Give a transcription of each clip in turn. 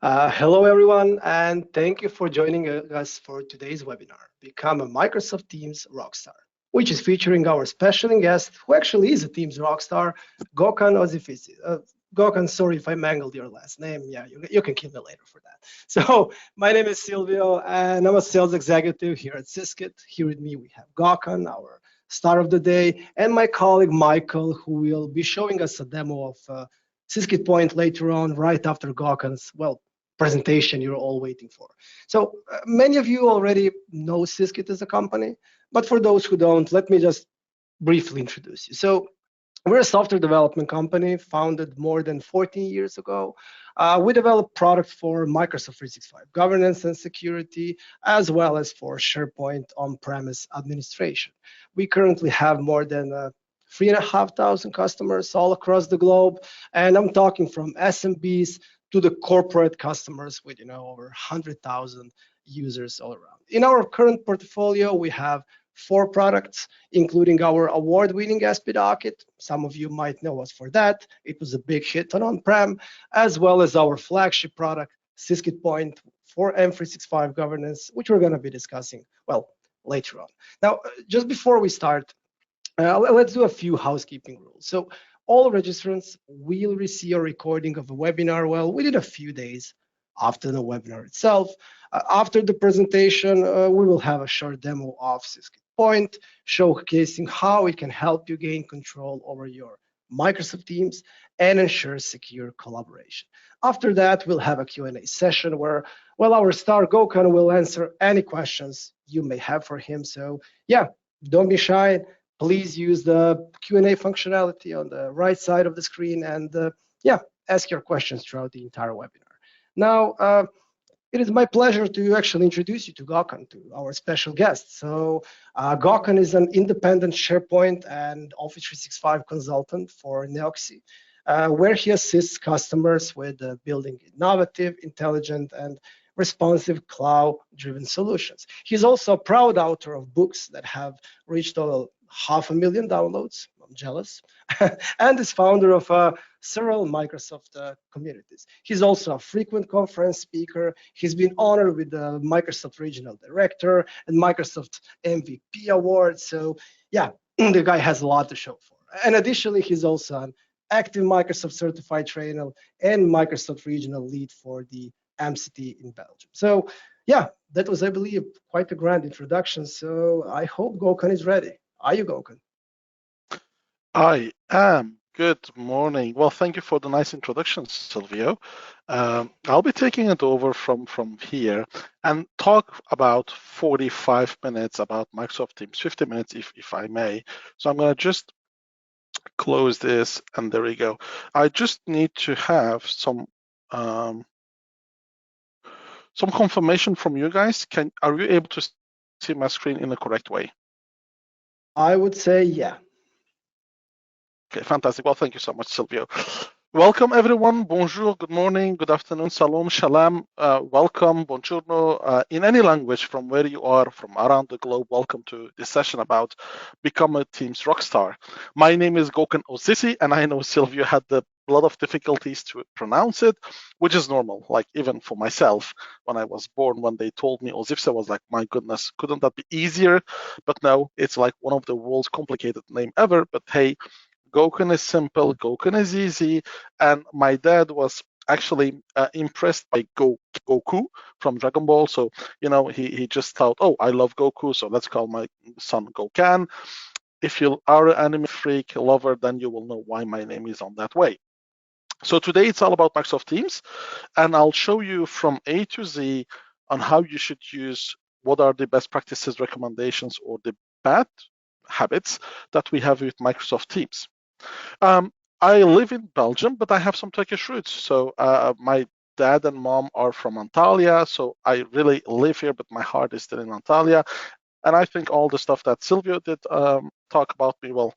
Hello, everyone, and thank you for joining us for today's webinar, Become a Microsoft Teams Rockstar, which is featuring our special guest, who actually is a Teams Rockstar, Gokan Ozcifci. Gokan, sorry if I mangled your last name. Yeah, you can kill me later for that. So my name is Silvio, and I'm a sales executive here at Syskit. Here with me, we have Gokan, our star of the day, and my colleague Michael, who will be showing us a demo of Syskit Point later on, right after Gokan's, presentation you're all waiting for. So many of you already know Syskit as a company, but for those who don't, let me just briefly introduce you. So we're a software development company founded more than 14 years ago. We develop products for Microsoft 365 governance and security, as well as for SharePoint on-premise administration. We currently have more than 3,500 customers all across the globe, and I'm talking from SMBs to the corporate customers with over 100,000 users all around. In our current portfolio, we have 4 products, including our award-winning SP Docket. Some of you might know us for that. It was a big hit on-prem, as well as our flagship product, Syskit Point for M365 governance, which we're going to be discussing, later on. Now, just before we start, let's do a few housekeeping rules. So all registrants will receive a recording of a webinar, within a few days after the webinar itself. After the presentation, we will have a short demo of Syskit Point, showcasing how it can help you gain control over your Microsoft Teams and ensure secure collaboration. After that, we'll have a Q&A session where, our star Gokan will answer any questions you may have for him. So yeah, don't be shy. Please use the Q&A functionality on the right side of the screen and ask your questions throughout the entire webinar. Now, it is my pleasure to actually introduce you to Gokan, to our special guest. So Gokan is an independent SharePoint and Office 365 consultant for Neoxy, where he assists customers with building innovative, intelligent, and responsive cloud-driven solutions. He's also a proud author of books that have reached over 500,000 downloads. I'm jealous. And is founder of several Microsoft communities. He's also a frequent conference speaker. He's been honored with the Microsoft Regional Director and Microsoft MVP Award. So yeah, the guy has a lot to show for. And additionally, he's also an active Microsoft certified trainer and Microsoft Regional Lead for the MCT in Belgium. So yeah, that was, I believe, quite a grand introduction. So I hope Gokan is ready. Are you, Gokan? I am. Good morning. Well, thank you for the nice introduction, Silvio. I'll be taking it over from here and talk about 45 minutes about Microsoft Teams, 50 minutes if I may. So I'm going to just close this, and there we go. I just need to have some confirmation from you guys. Are you able to see my screen in the correct way? I would say yeah. Okay, fantastic. Well, thank you so much, Silvio. Welcome, everyone. Bonjour, good morning, good afternoon, salam, shalom, welcome, buongiorno, in any language from where you are from around the globe. Welcome to this session about Become a Teams Rockstar. My name is Gokan Ozcifci, and I know Silvio had a lot of difficulties to pronounce it, which is normal. Like even for myself, when I was born, when they told me Ozcifci, I was like, my goodness, couldn't that be easier? But no, it's like one of the world's complicated name ever. But hey, Gokan is simple, Gokan is easy, and my dad was actually impressed by Goku from Dragon Ball. So, he just thought, oh, I love Goku, so let's call my son Gokan. If you are an anime freak lover, then you will know why my name is on that way. So today it's all about Microsoft Teams, and I'll show you from A to Z on how you should use, what are the best practices, recommendations, or the bad habits that we have with Microsoft Teams. I live in Belgium, but I have some Turkish roots. So my dad and mom are from Antalya, so I really live here, but my heart is still in Antalya. And I think all the stuff that Silvio did talk about me, well,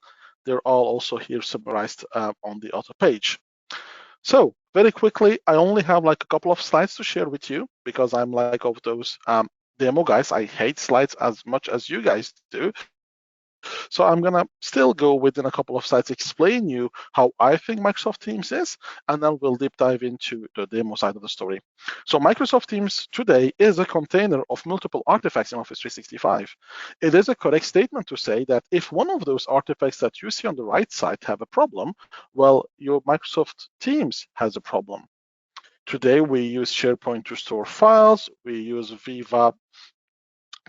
they're all also here summarized on the other page. So very quickly, I only have like a couple of slides to share with you because I'm like of those demo guys. I hate slides as much as you guys do. So I'm gonna still go within a couple of slides, explain you how I think Microsoft Teams is, and then we'll deep dive into the demo side of the story. So Microsoft Teams today is a container of multiple artifacts in Office 365. It is a correct statement to say that if one of those artifacts that you see on the right side have a problem, well, your Microsoft Teams has a problem. Today, we use SharePoint to store files. We use Viva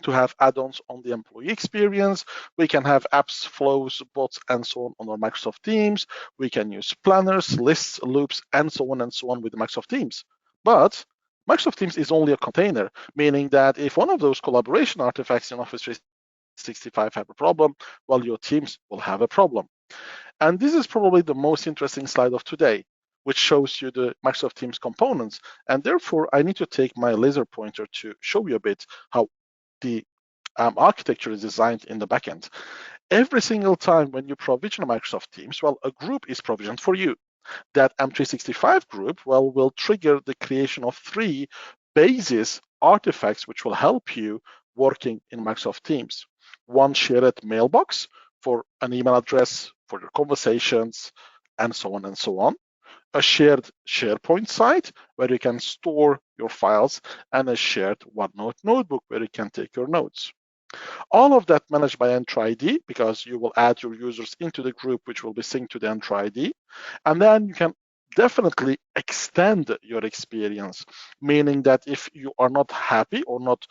to have add-ons on the employee experience. We can have apps, flows, bots, and so on our Microsoft Teams. We can use planners, lists, loops, and so on with Microsoft Teams. But Microsoft Teams is only a container, meaning that if one of those collaboration artifacts in Office 365 have a problem, well, your teams will have a problem. And this is probably the most interesting slide of today, which shows you the Microsoft Teams components. And therefore, I need to take my laser pointer to show you a bit how the architecture is designed in the backend. Every single time when you provision a Microsoft Teams, well, a group is provisioned for you. That M365 group, well, will trigger the creation of 3 basis artifacts which will help you working in Microsoft Teams. One shared mailbox for an email address, for your conversations, and so on and so on. A shared SharePoint site where you can store your files, and a shared OneNote notebook where you can take your notes. All of that managed by Entra ID, because you will add your users into the group, which will be synced to the Entra ID. And then you can definitely extend your experience, meaning that if you are not happy or not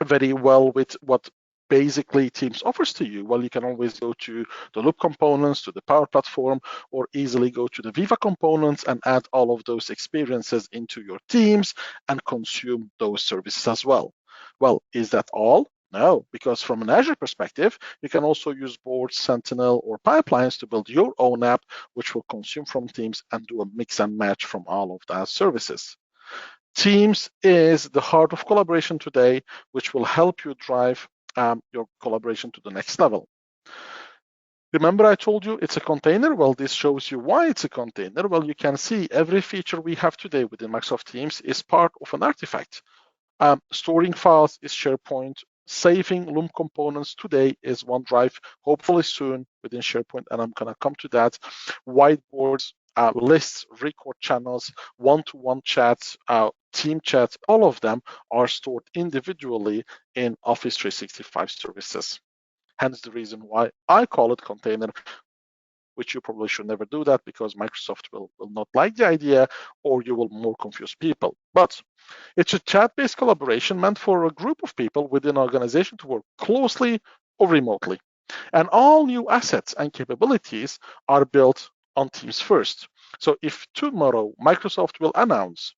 very well with what basically Teams offers to you, well, you can always go to the Loop components, to the Power Platform, or easily go to the Viva components and add all of those experiences into your Teams and consume those services as well. Well, is that all? No, because from an Azure perspective, you can also use Boards, Sentinel, or pipelines to build your own app, which will consume from Teams and do a mix and match from all of those services. Teams is the heart of collaboration today, which will help you drive your collaboration to the next level. Remember I told you it's a container? Well, this shows you why it's a container. Well, you can see every feature we have today within Microsoft Teams is part of an artifact. Storing files is SharePoint. Saving Loom components today is OneDrive, hopefully soon within SharePoint, and I'm gonna come to that. Whiteboards, lists, record channels, one-to-one chats, team chats, all of them are stored individually in Office 365 services. Hence the reason why I call it container, which you probably should never do that because Microsoft will not like the idea, or you will more confuse people. But it's a chat-based collaboration meant for a group of people within an organization to work closely or remotely. And all new assets and capabilities are built on Teams first. So if tomorrow Microsoft will announce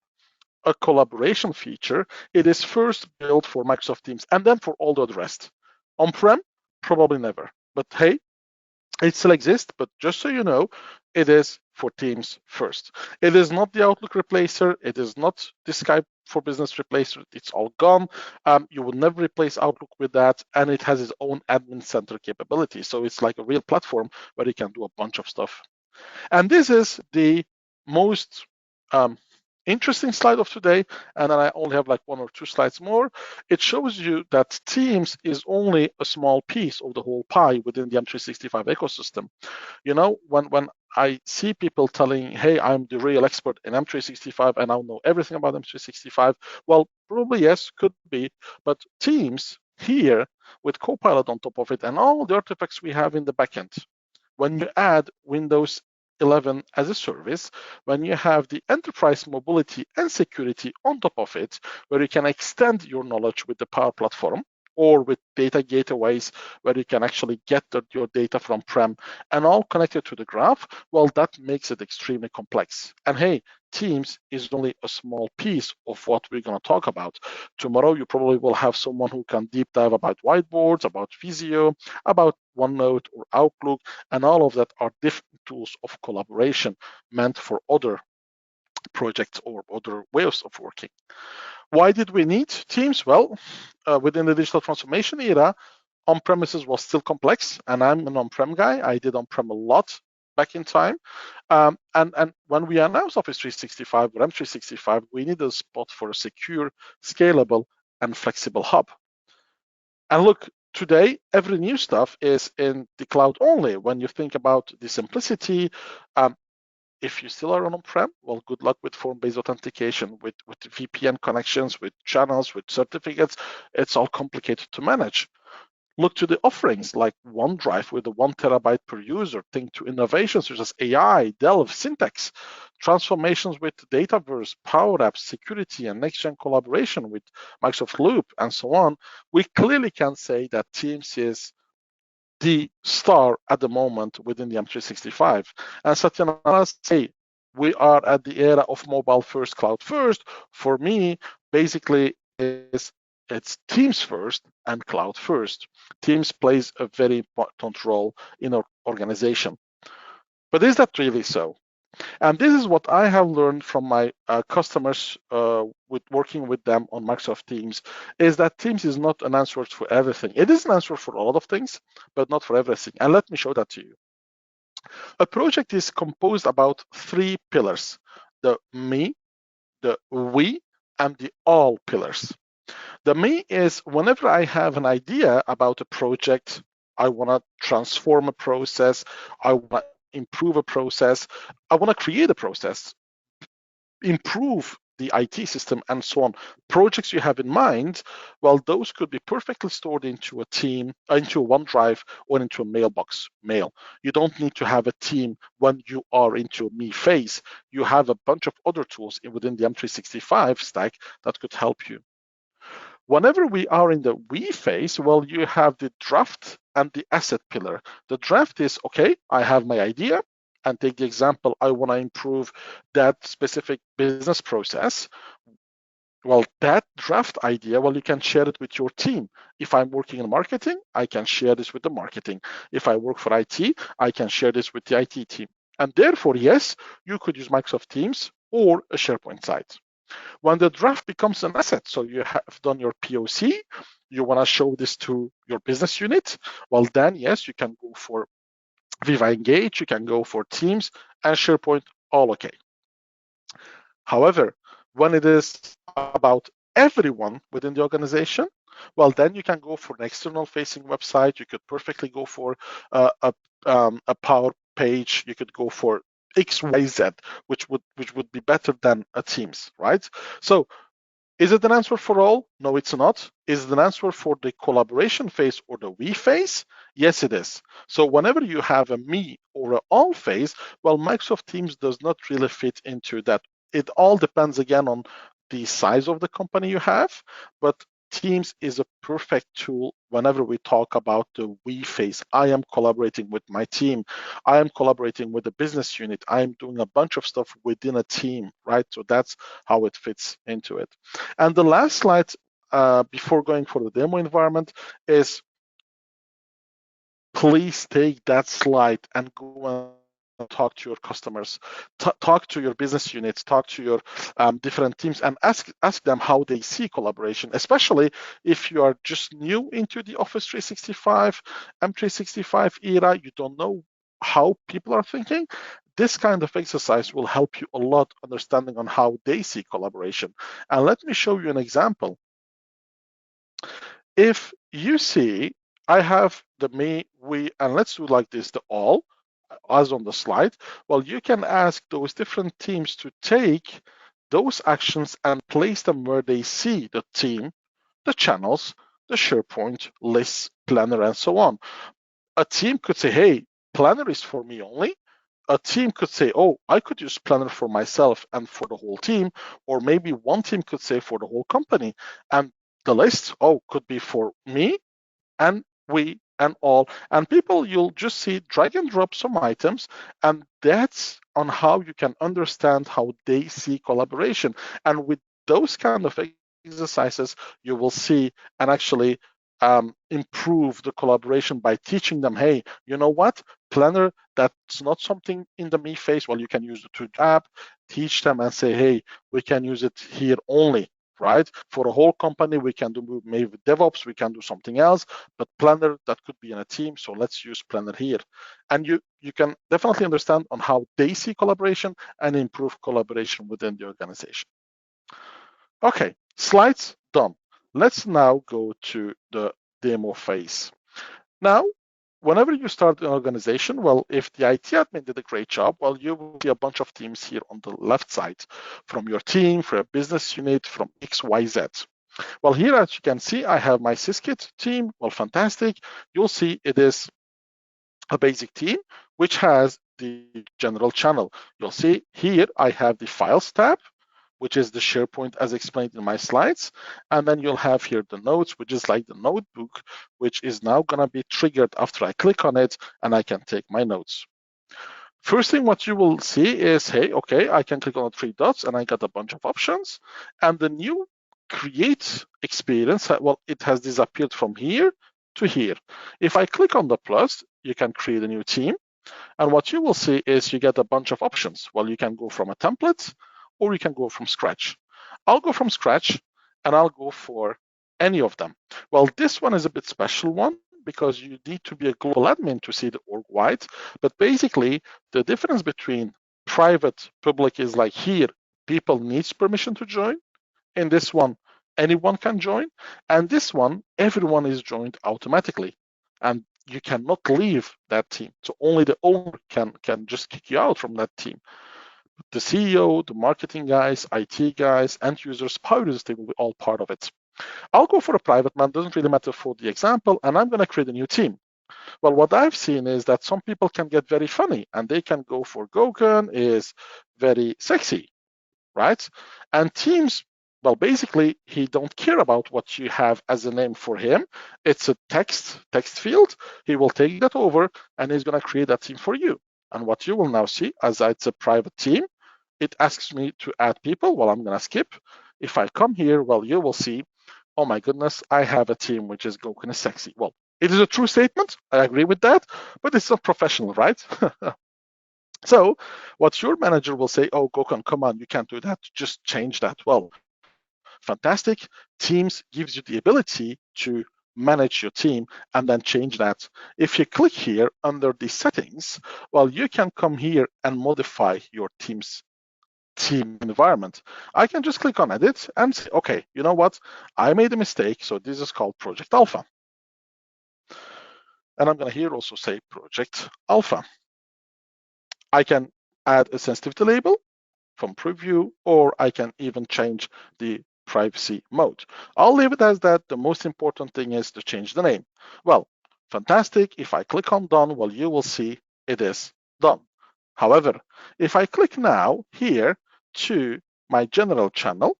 a collaboration feature, it is first built for Microsoft Teams and then for all the rest. On-prem, probably never. But hey, it still exists, but just so you know, it is for Teams first. It is not the Outlook replacer. It is not the Skype for Business replacer. It's all gone. You will never replace Outlook with that, and it has its own admin center capability. So it's like a real platform where you can do a bunch of stuff. And this is the most interesting slide of today, and then I only have like 1 or 2 slides more. It shows you that Teams is only a small piece of the whole pie within the M365 ecosystem. You know, when I see people telling, hey, I'm the real expert in M365 and I know everything about M365, well, probably yes, could be, but Teams here with Copilot on top of it and all the artifacts we have in the backend, when you add Windows 11 as a service, when you have the enterprise mobility and security on top of it, where you can extend your knowledge with the Power Platform or with data gateways, where you can actually get your data from prem and all connected to the graph, well, that makes it extremely complex. And hey, Teams is only a small piece of what we're going to talk about. Tomorrow, you probably will have someone who can deep dive about whiteboards, about Visio, about OneNote or Outlook, and all of that are different tools of collaboration meant for other projects or other ways of working. Why did we need Teams? Well, within the digital transformation era, on-premises was still complex, and I'm an on-prem guy. I did on-prem a lot back in time. And when we announced Office 365 or M365, we needed a spot for a secure, scalable, and flexible hub. And look, today, every new stuff is in the cloud only. When you think about the simplicity, if you still are on-prem, well, good luck with form-based authentication, with VPN connections, with channels, with certificates. It's all complicated to manage. Look to the offerings like OneDrive with the 1 terabyte per user. Think to innovations such as AI, Delve, Syntax, transformations with Dataverse, Power Apps, security, and next-gen collaboration with Microsoft Loop, and so on. We clearly can say that Teams is the star at the moment within the M365. And Satya, say we are at the era of mobile first, cloud first. For me, basically, it's Teams first and cloud first. Teams plays a very important role in our organization. But is that really so? And this is what I have learned from my customers with working with them on Microsoft Teams, is that Teams is not an answer for everything. It is an answer for a lot of things, but not for everything. And let me show that to you. A project is composed about 3 pillars: the me, the we, and the all pillars. The me is whenever I have an idea about a project, I want to transform a process, I want to improve a process, I want to create a process, improve the IT system, and so on. Projects you have in mind, well, those could be perfectly stored into a team, into a OneDrive, or into a mailbox mail. You don't need to have a team when you are into a me phase. You have a bunch of other tools within the M365 stack that could help you. Whenever we are in the we phase, well, you have the draft and the asset pillar. The draft is, okay, I have my idea, and take the example, I want to improve that specific business process. Well, that draft idea, well, you can share it with your team. If I'm working in marketing, I can share this with the marketing. If I work for IT, I can share this with the IT team. And therefore, yes, you could use Microsoft Teams or a SharePoint site. When the draft becomes an asset, so you have done your POC, you want to show this to your business unit, well, then yes, you can go for Viva Engage, you can go for Teams and SharePoint, all okay. However, when it is about everyone within the organization, well, then you can go for an external facing website. You could perfectly go for a Power page. You could go for XYZ, which would be better than a Teams, right? So is it an answer for all? No, it's not. Is it an answer for the collaboration phase or the we phase? Yes, it is. So whenever you have a me or an all phase, well, Microsoft Teams does not really fit into that. It all depends again on the size of the company you have, but Teams is a perfect tool whenever we talk about the we phase. I am collaborating with my team. I am collaborating with the business unit. I am doing a bunch of stuff within a team, right? So that's how it fits into it. And the last slide before going for the demo environment is, please take that slide and go and talk to your customers, talk to your business units, talk to your different teams, and ask them how they see collaboration, especially if you are just new into the Office 365, M365 era, you don't know how people are thinking. This kind of exercise will help you a lot understanding on how they see collaboration. And let me show you an example. If you see, I have the me, we, and let's do like this, the all, as on the slide. Well, you can ask those different teams to take those actions and place them where they see the team, the channels, the SharePoint, lists, planner, and so on. A team could say, hey, planner is for me only. A team could say, oh, I could use planner for myself and for the whole team. Or maybe one team could say for the whole company. And the list, oh, could be for me and we and all. And people, you'll just see drag and drop some items, and that's on how you can understand how they see collaboration. And with those kind of exercises, you will see and actually improve the collaboration by teaching them, hey, you know what? Planner, that's not something in the me phase. Well, you can use the to app, teach them and say, hey, we can use it here only, right? For a whole company, we can do maybe DevOps, we can do something else, but Planner, that could be in a team, so let's use Planner here. And you can definitely understand on how they see collaboration and improve collaboration within the organization. Okay, slides done. Let's now go to the demo phase. Now, whenever you start an organization, well, if the IT admin did a great job, well, you will see a bunch of teams here on the left side from your team, from a business unit, from X, Y, Z. Well, here, as you can see, I have my Syskit team. Well, fantastic. You'll see it is a basic team, which has the general channel. You'll see here, I have the Files tab, which is the SharePoint as explained in my slides. And then you'll have here the notes, which is like the notebook, which is now gonna be triggered after I click on it and I can take my notes. First thing what you will see is, hey, okay, I can click on the three dots and I got a bunch of options. And the new create experience, well, it has disappeared from here to here. If I click on the plus, you can create a new team. And what you will see is you get a bunch of options. Well, you can go from a template or you can go from scratch. I'll go from scratch and I'll go for any of them. Well, this one is a bit special one because you need to be a global admin to see the org wide. But basically, the difference between private, public is like here, people needs permission to join. In this one, anyone can join. And this one, everyone is joined automatically. And you cannot leave that team. So only the owner can just kick you out from that team. The CEO, the marketing guys, IT guys, end users, power users, they will be all part of it. I'll go for a private man, doesn't really matter for the example, and I'm going to create a new team. Well, what I've seen is that some people can get very funny and they can go for Gokan is very sexy, right? And teams, well, basically, he don't care about what you have as a name for him. It's a text field. He will take that over and he's going to create that team for you. And what you will now see, as it's a private team, it asks me to add people. Well, I'm going to skip. If I come here, well, you will see, oh my goodness, I have a team which is Gokan is sexy. Well, it is a true statement. I agree with that, but it's not professional, right? So what your manager will say, oh, Gokan, come on, you can't do that. Just change that. Well, fantastic. Teams gives you the ability to manage your team and then change that. If you click here under the settings, well, you can come here and modify your team's team environment. I can just click on edit and say, okay, you know what? I made a mistake. So this is called Project Alpha. And I'm going to here also say Project Alpha. I can add a sensitivity label from preview, or I can even change the privacy mode. I'll leave it as that. The most important thing is to change the name. Well, fantastic. If I click on done, well, you will see it is done. However, if I click now here to my general channel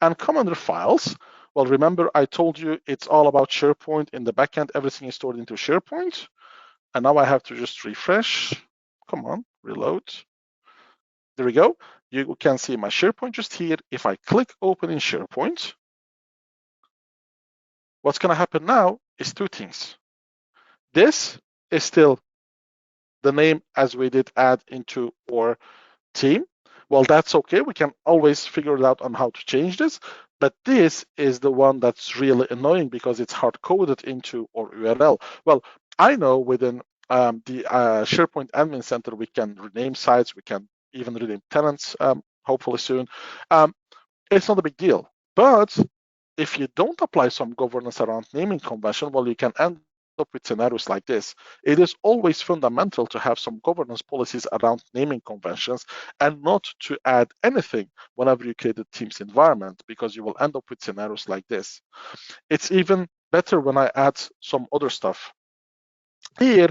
and come under files, well, remember I told you it's all about SharePoint. In the backend, everything is stored into SharePoint. And now I have to just refresh. Come on, reload. There we go. You can see my SharePoint just here. If I click open in SharePoint, what's going to happen now is two things. This is still the name as we did add into our team. Well, that's okay. We can always figure it out on how to change this. But this is the one that's really annoying because it's hard coded into our URL. Well, I know within the SharePoint Admin Center, we can rename sites. We can even rename tenants, hopefully soon. It's not a big deal. But if you don't apply some governance around naming convention, well, you can end up with scenarios like this. It is always fundamental to have some governance policies around naming conventions and not to add anything whenever you create a team's environment, because you will end up with scenarios like this. It's even better when I add some other stuff. Here,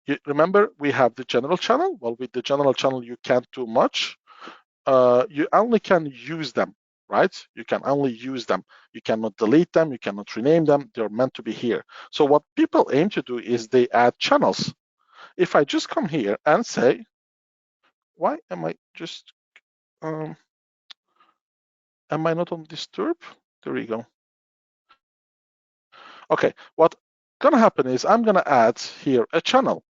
you remember we have the general channel. Well, with the general channel, you can't do much. You only can use them, right? You can only use them. You cannot delete them. You cannot rename them. They're meant to be here. So what people aim to do is they add channels. If I just come here and say, why am I just, am I not on disturb? There we go. Okay, what's gonna happen is I'm gonna add here a channel.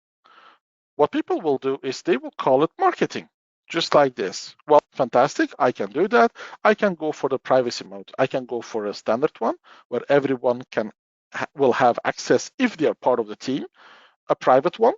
What people will do is they will call it marketing, just like this. Well, fantastic, I can do that. I can go for the privacy mode. I can go for a standard one where everyone will have access if they are part of the team. A private one,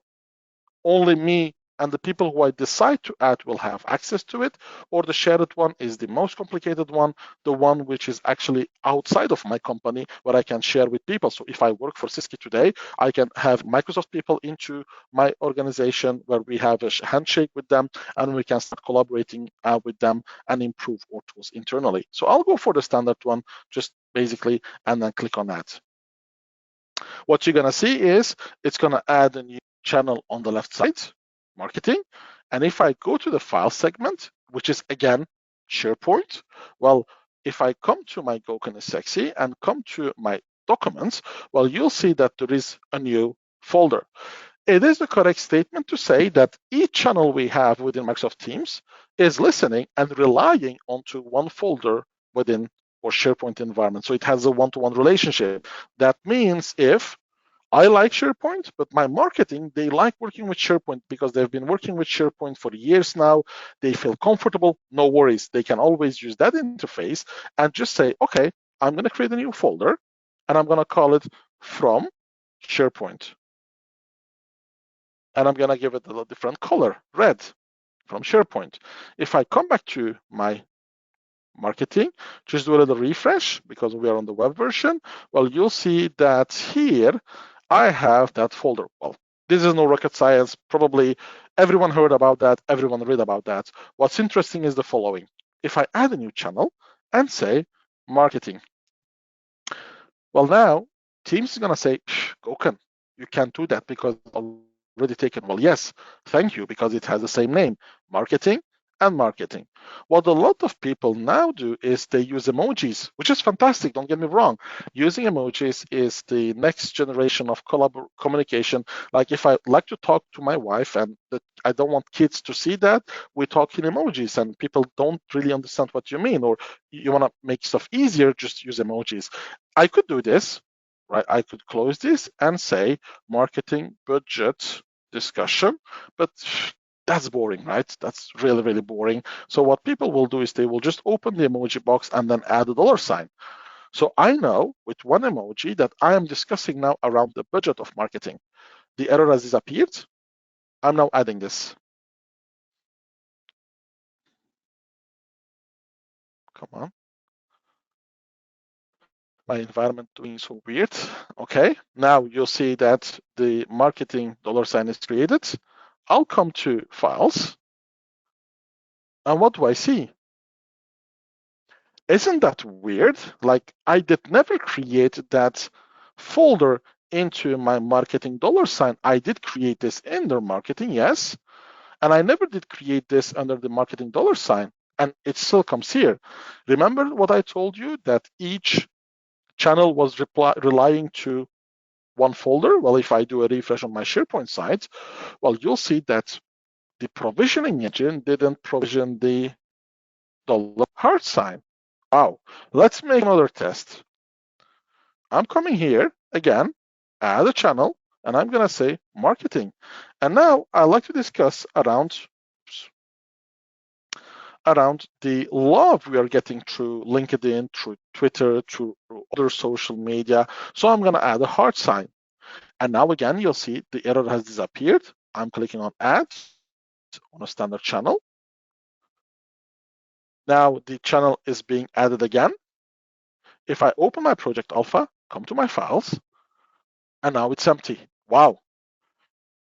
only me and the people who I decide to add will have access to it, or the shared one is the most complicated one, the one which is actually outside of my company where I can share with people. So if I work for Syskit today, I can have Microsoft people into my organization where we have a handshake with them and we can start collaborating with them and improve our tools internally. So I'll go for the standard one, just basically, and then click on that. What you're gonna see is it's gonna add a new channel on the left side, marketing. And if I go to the file segment, which is again, SharePoint, well, if I come to my Gokan Ozcifci and come to my documents, well, you'll see that there is a new folder. It is the correct statement to say that each channel we have within Microsoft Teams is listening and relying onto one folder within our SharePoint environment. So it has a one-to-one relationship. That means if I like SharePoint, but my marketing, they like working with SharePoint because they've been working with SharePoint for years now. They feel comfortable, no worries. They can always use that interface and just say, okay, I'm going to create a new folder and I'm going to call it from SharePoint. And I'm going to give it a different color, red, from SharePoint. If I come back to my marketing, just do a little refresh because we are on the web version, well, you'll see that here I have that folder. Well, this is no rocket science. Probably everyone heard about that. Everyone read about that. What's interesting is the following. If I add a new channel and say marketing, well, now Teams is going to say, Gokan, you can't do that because it's already taken. Well, yes, thank you, because it has the same name, marketing and marketing. What a lot of people now do is they use emojis, which is fantastic, don't get me wrong. Using emojis is the next generation of communication. Like if I like to talk to my wife and I don't want kids to see that, we talk in emojis and people don't really understand what you mean, or you want to make stuff easier, just use emojis. I could do this, right? I could close this and say marketing budget discussion, but that's boring, right? That's really, really boring. So what people will do is they will just open the emoji box and then add a dollar sign. So I know with one emoji that I am discussing now around the budget of marketing. The error has disappeared. I'm now adding this. Come on. My environment doing so weird. Okay, now you'll see that the marketing dollar sign is created. I'll come to files. And what do I see? Isn't that weird? Like I did never create that folder into my marketing dollar sign. I did create this in the marketing, yes. And I never did create this under the marketing dollar sign. And it still comes here. Remember what I told you, that each channel was relying to one folder? Well, if I do a refresh on my SharePoint site, well, you'll see that the provisioning engine didn't provision the dollar heart sign. Wow, let's make another test. I'm coming here again, add a channel, and I'm gonna say marketing. And now I'd like to discuss around the love we are getting through LinkedIn, through Twitter, through other social media. So I'm gonna add a heart sign. And now again, you'll see the error has disappeared. I'm clicking on add on a standard channel. Now the channel is being added again. If I open my project alpha, come to my files, and now it's empty. Wow.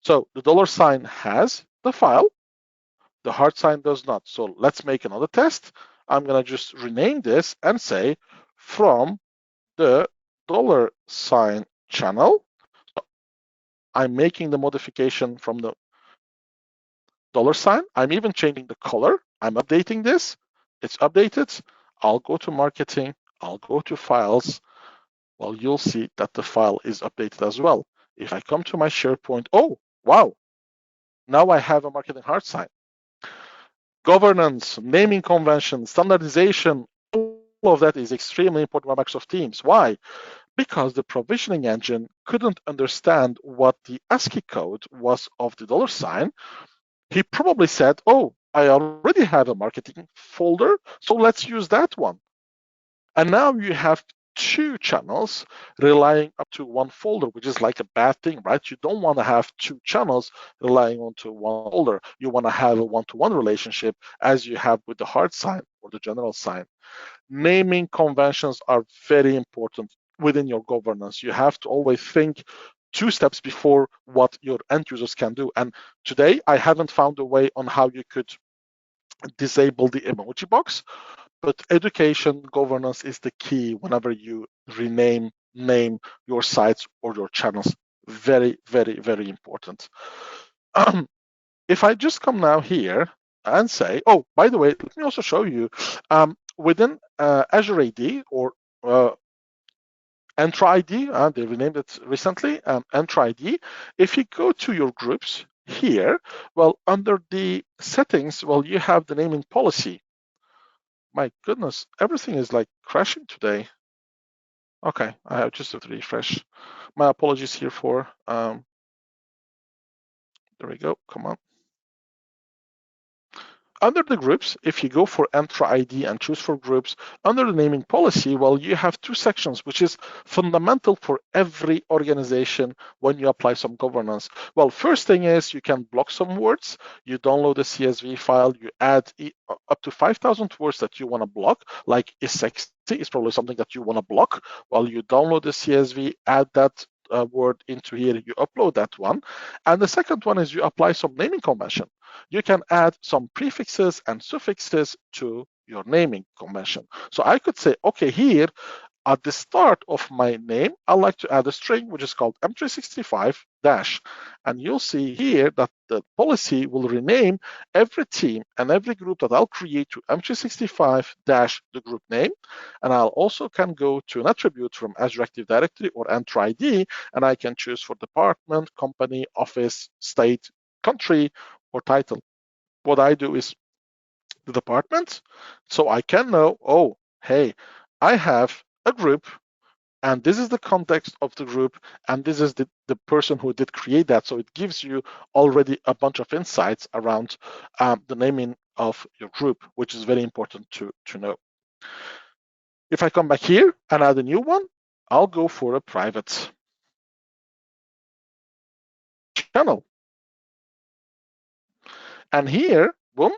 So the dollar sign has the file, the heart sign does not. So let's make another test. I'm gonna just rename this and say from the dollar sign channel. I'm making the modification from the dollar sign. I'm even changing the color. I'm updating this. It's updated. I'll go to marketing. I'll go to files. Well, you'll see that the file is updated as well. If I come to my SharePoint, oh, wow. Now I have a marketing heart sign. Governance, naming convention, standardization, all of that is extremely important by Microsoft Teams. Why? Because the provisioning engine couldn't understand what the ASCII code was of the dollar sign. He probably said, oh, I already have a marketing folder, so let's use that one. And now you have two channels relying up to one folder, which is like a bad thing, right? You don't want to have two channels relying onto one folder. You want to have a one-to-one relationship as you have with the hard sign or the general sign. Naming conventions are very important within your governance. You have to always think two steps before what your end users can do. And today I haven't found a way on how you could disable the emoji box, but education governance is the key whenever you name your sites or your channels. Very, very, very important. If I just come now here and say, oh, by the way, let me also show you within Azure AD or Entra ID, they renamed it recently, Entra ID. If you go to your groups here, well, under the settings, well, you have the naming policy. My goodness, everything is like crashing today. Okay, I have just to refresh. My apologies here for, there we go, come on. Under the groups, if you go for Entra ID and choose for groups, under the naming policy, well, you have two sections, which is fundamental for every organization when you apply some governance. Well, first thing is you can block some words. You download a CSV file, you add up to 5,000 words that you want to block, like is sexy is probably something that you want to block. Well, you download the CSV, add that word into here, you upload that one. And the second one is you apply some naming convention. You can add some prefixes and suffixes to your naming convention. So I could say, okay, here at the start of my name, I like to add a string which is called M365 dash. And you'll see here that the policy will rename every team and every group that I'll create to M365 dash the group name. And I'll also can go to an attribute from Azure Active Directory or Entra ID, and I can choose for department, company, office, state, country, or title. What I do is the department, so I can know, oh, hey, I have a group, and this is the context of the group, and this is the person who did create that. So it gives you already a bunch of insights around the naming of your group, which is very important to know. If I come back here and add a new one, I'll go for a private channel. And here, boom,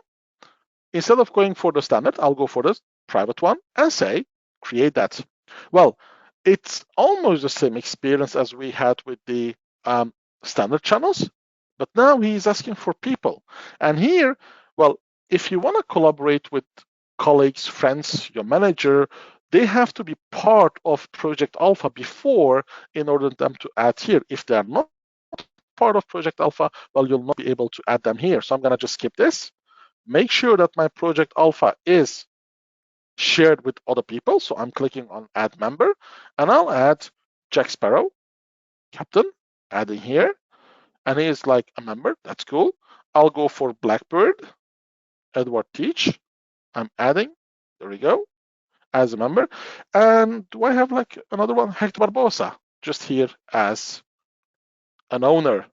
instead of going for the standard, I'll go for the private one and say, create that. Well, it's almost the same experience as we had with the standard channels, but now he's asking for people. And here, well, if you want to collaborate with colleagues, friends, your manager, they have to be part of Project Alpha before in order for them to add here. If they're not part of Project Alpha, well, you'll not be able to add them here. So I'm going to just skip this. Make sure that my Project Alpha is shared with other people. So I'm clicking on Add Member, and I'll add Jack Sparrow, Captain, adding here. And he is like a member. That's cool. I'll go for Blackbird, Edward Teach. I'm adding. There we go. As a member. And do I have like another one? Hector Barbosa, just here as an owner.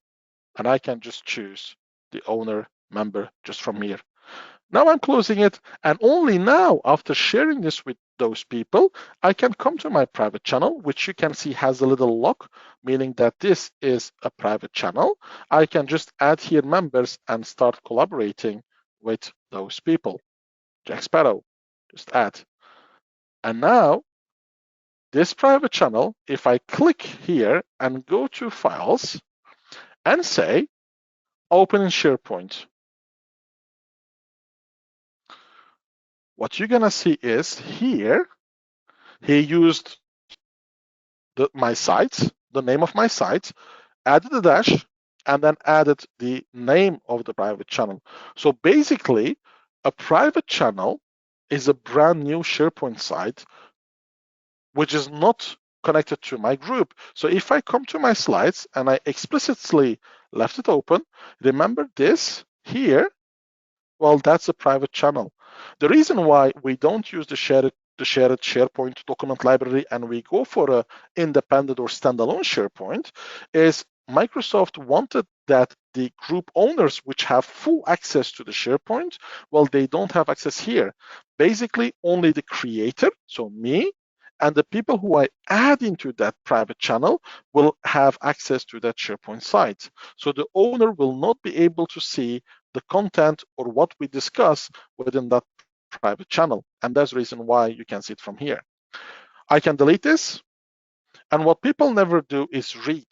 And I can just choose the owner member just from here. Now I'm closing it, and only now, after sharing this with those people, I can come to my private channel, which you can see has a little lock, meaning that this is a private channel. I can just add here members and start collaborating with those people. Jack Sparrow, just add. And now, this private channel, if I click here and go to Files and say, Open in SharePoint, what you're gonna see is here, he used my site, the name of my site, added a dash, and then added the name of the private channel. So basically, a private channel is a brand new SharePoint site, which is not connected to my group. So if I come to my slides and I explicitly left it open, remember this here, well, that's a private channel. The reason why we don't use the shared SharePoint document library and we go for a independent or standalone SharePoint is Microsoft wanted that the group owners which have full access to the SharePoint, well, they don't have access here. Basically, only the creator, so me, and the people who I add into that private channel will have access to that SharePoint site. So the owner will not be able to see the content or what we discuss within that private channel. And that's the reason why you can see it from here. I can delete this. And what people never do is read.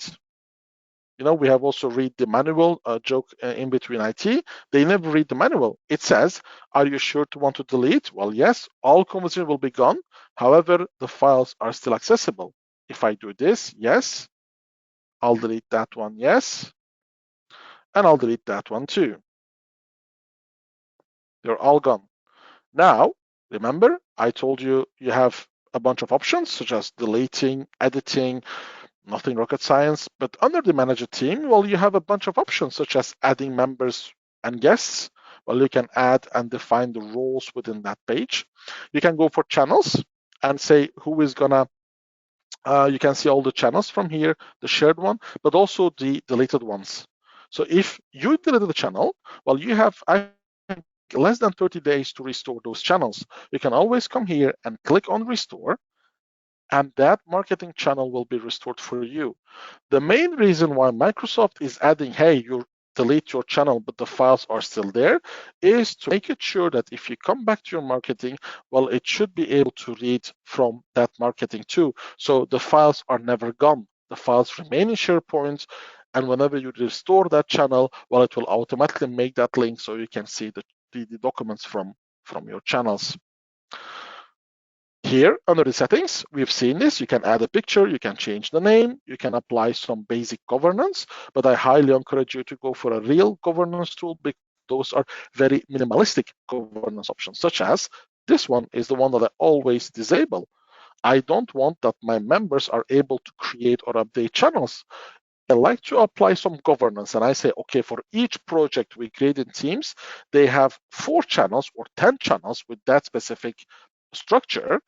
We have also read the manual, joke in between IT. They never read the manual. It says, are you sure to want to delete? Well, yes, all conversation will be gone. However, the files are still accessible. If I do this, yes, I'll delete that one, yes, and I'll delete that one too. They're all gone. Now, remember, I told you you have a bunch of options such as deleting, editing, nothing rocket science, but under the manager team, well, you have a bunch of options such as adding members and guests. Well, you can add and define the roles within that page. You can go for channels and say who is gonna, you can see all the channels from here, the shared one, but also the deleted ones. So if you deleted the channel, well, you have less than 30 days to restore those channels. You can always come here and click on restore, and that marketing channel will be restored for you. The main reason why Microsoft is adding, hey, you delete your channel, but the files are still there, is to make it sure that if you come back to your marketing, well, it should be able to read from that marketing too. So the files are never gone. The files remain in SharePoint, and whenever you restore that channel, well, it will automatically make that link so you can see the documents from your channels. Here, under the settings, we've seen this. You can add a picture, you can change the name, you can apply some basic governance, but I highly encourage you to go for a real governance tool because those are very minimalistic governance options, such as this one is the one that I always disable. I don't want that my members are able to create or update channels. I like to apply some governance, and I say, okay, for each project we create in Teams, they have 4 channels or 10 channels with that specific structure.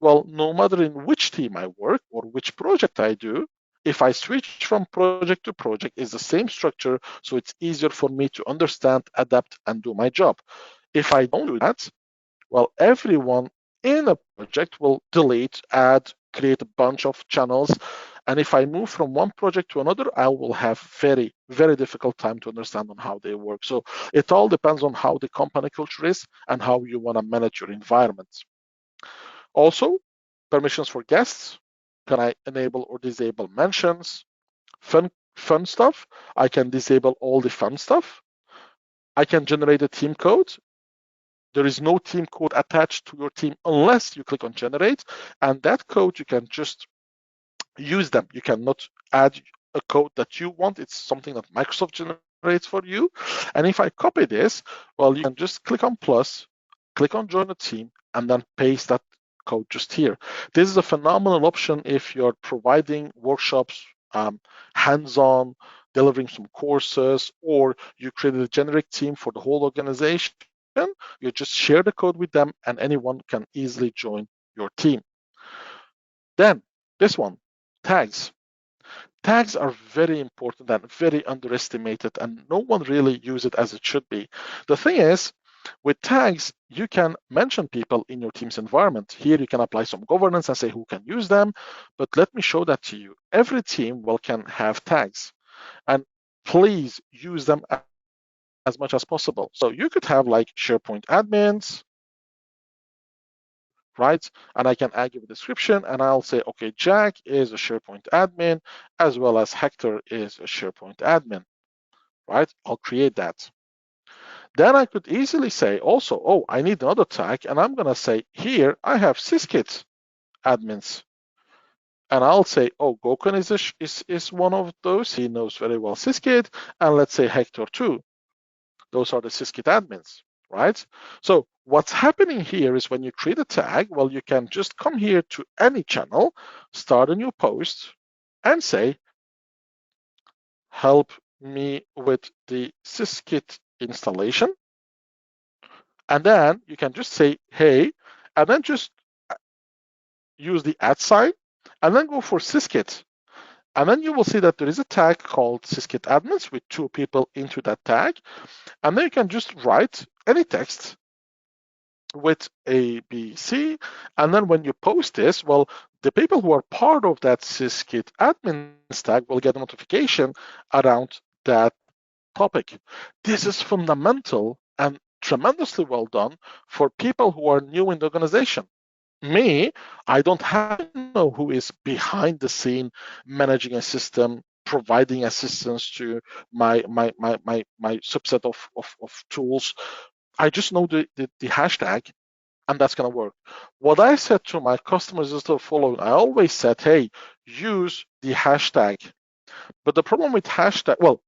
Well, no matter in which team I work or which project I do, if I switch from project to project, it's the same structure, so it's easier for me to understand, adapt, and do my job. If I don't do that, well, everyone in a project will delete, add, create a bunch of channels. And if I move from one project to another, I will have very, very difficult time to understand on how they work. So it all depends on how the company culture is and how you want to manage your environment. Also, permissions for guests. Can I enable or disable mentions? Fun stuff. I can disable all the fun stuff. I can generate a team code. There is no team code attached to your team unless you click on generate, and that code you can just use them. You cannot add a code that you want. It's something that Microsoft generates for you. And if I copy this, well, you can just click on plus, click on join a team, and then paste that code just here. This is a phenomenal option if you're providing workshops, hands-on, delivering some courses, or you created a generic team for the whole organization. You just share the code with them and anyone can easily join your team. Then this one, tags. Tags are very important and very underestimated, and no one really uses it as it should be. The thing is, with tags, you can mention people in your team's environment. Here you can apply some governance and say who can use them, but let me show that to you. Every team can have tags, and please use them as much as possible. So you could have like SharePoint admins, right? And I can add you a description and I'll say, okay, Jack is a SharePoint admin as well as Hector is a SharePoint admin, right? I'll create that. Then I could easily say also, oh, I need another tag, and I'm gonna say here, I have Syskit admins. And I'll say, oh, Gokan is one of those. He knows very well Syskit, and let's say Hector too. Those are the Syskit admins, right? So what's happening here is when you create a tag, well, you can just come here to any channel, start a new post, and say, help me with the Syskit installation. And then you can just say, hey, and then just use the @ sign, and then go for Syskit. And then you will see that there is a tag called Syskit admins with 2 people into that tag. And then you can just write any text with A, B, C, and then when you post this, well, the people who are part of that Syskit admin stack will get a notification around that topic. This is fundamental and tremendously well done for people who are new in the organization. Me, I don't have to know who is behind the scene managing a system, providing assistance to my subset of tools. I just know the hashtag, and that's going to work. What I said to my customers is the following. I always said, hey, use the hashtag. But the problem with hashtag, well,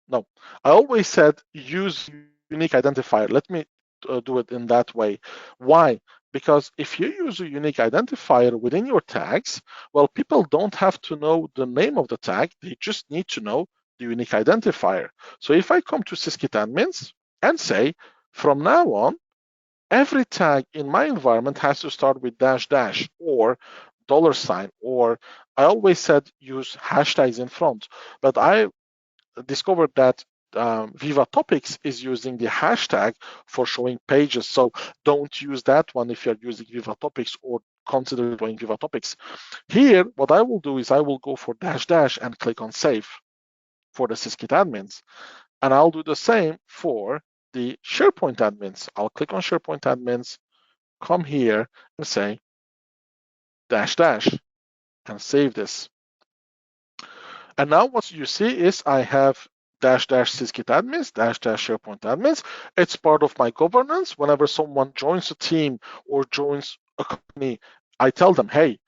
no, I always said use unique identifier. Let me do it in that way. Why? Because if you use a unique identifier within your tags, well, people don't have to know the name of the tag. They just need to know the unique identifier. So if I come to Syskit admins and say, from now on, every tag in my environment has to start with dash dash or dollar sign, or I always said use hashtags in front. But I discovered that Viva Topics is using the hashtag for showing pages. So don't use that one if you're using Viva Topics, or consider doing Viva Topics. Here, what I will do is I will go for dash dash and click on save for the Syskit admins. And I'll do the same for the SharePoint admins. I'll click on SharePoint admins, come here and say dash dash and save this. And now what you see is I have dash dash Syskit admins, dash dash SharePoint admins. It's part of my governance. Whenever someone joins a team or joins a company, I tell them, hey,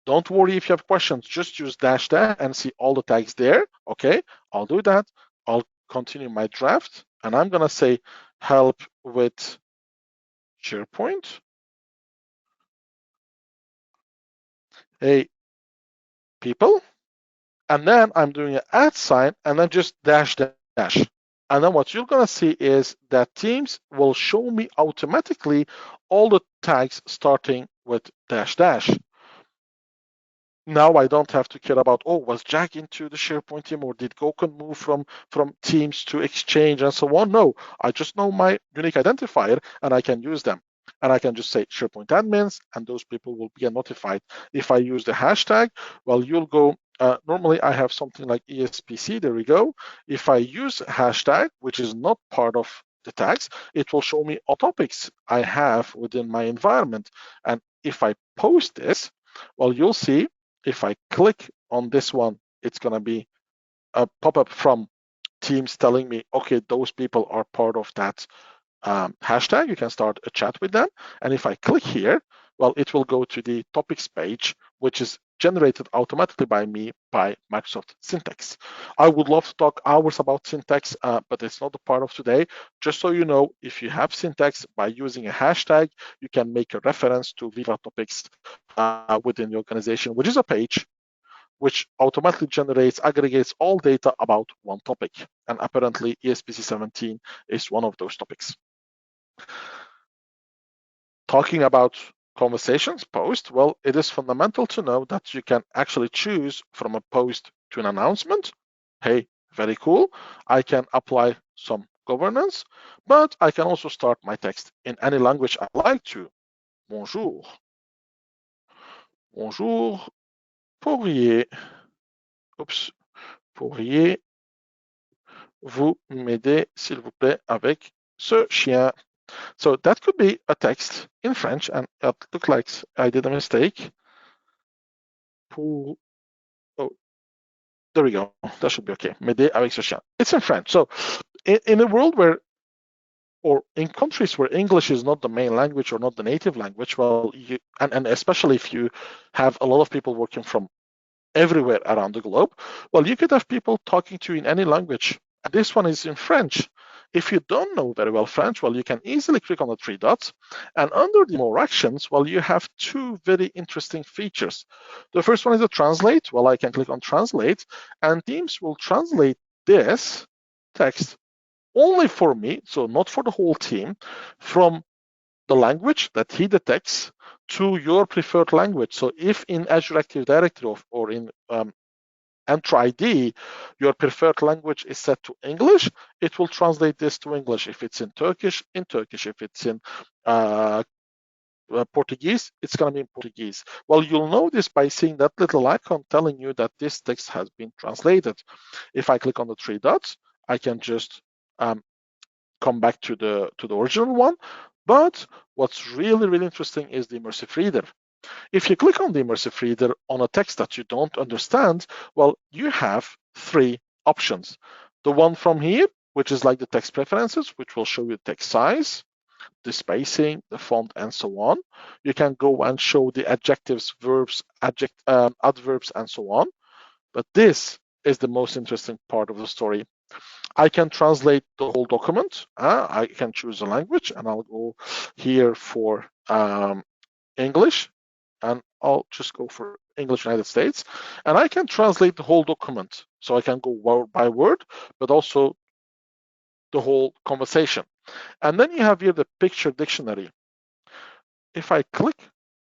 don't worry if you have questions, just use dash dash and see all the tags there. Okay, I'll do that. I'll continue my draft, and I'm gonna say help with SharePoint. Hey, people. And then I'm doing an @ sign and then just dash dash. And then what you're going to see is that Teams will show me automatically all the tags starting with dash dash. Now I don't have to care about, oh, was Jack into the SharePoint team, or did Gokan move from Teams to Exchange and so on? No, I just know my unique identifier and I can use them. And I can just say SharePoint admins, and those people will be notified. If I use the hashtag, well, you'll go, normally I have something like ESPC, there we go. If I use hashtag, which is not part of the tags, it will show me all topics I have within my environment. And if I post this, well, you'll see if I click on this one, it's going to be a pop-up from Teams telling me, okay, those people are part of that hashtag. You can start a chat with them. And if I click here, well, it will go to the topics page, which is generated automatically by me by Microsoft Syntax. I would love to talk hours about Syntax, but it's not a part of today. Just so you know, if you have Syntax, by using a hashtag, you can make a reference to Viva Topics within your organization, which is a page which automatically generates, aggregates all data about one topic. And apparently ESPC 17 is one of those topics. Talking about conversations, post, well, it is fundamental to know that you can actually choose from a post to an announcement. Hey, very cool. I can apply some governance, but I can also start my text in any language I like to. Bonjour. Bonjour. Pourriez vous m'aider, s'il vous plaît, avec ce chien? So that could be a text in French, and it looked like I did a mistake. Oh, there we go. That should be okay. M'aider avec ce chien. It's in French. So in a world where, or in countries where English is not the main language or not the native language, well, and especially if you have a lot of people working from everywhere around the globe, well, you could have people talking to you in any language. And this one is in French. If you don't know very well French, well, you can easily click on the 3 dots. And under the more actions, well, you have 2 very interesting features. The first one is the translate. Well, I can click on translate, and Teams will translate this text only for me, so not for the whole team, from the language that he detects to your preferred language. So if in Azure Active Directory or in Enter ID, your preferred language is set to English, it will translate this to English. If it's in Turkish, in Turkish. If it's in Portuguese, it's going to be in Portuguese. Well, you'll know this by seeing that little icon telling you that this text has been translated. If I click on the three dots, I can just come back to the original one. But what's really interesting is the immersive reader. If you click on the immersive reader on a text that you don't understand, well, you have three options. The one from here, which is like the text preferences, which will show you text size, the spacing, the font, and so on. You can go and show the adjectives, verbs, adverbs, and so on. But this is the most interesting part of the story. I can translate the whole document. I can choose a language, and I'll go here for English, and I'll just go for English United States. And I can translate the whole document. So I can go word by word, but also the whole conversation. And then you have here the picture dictionary. If I click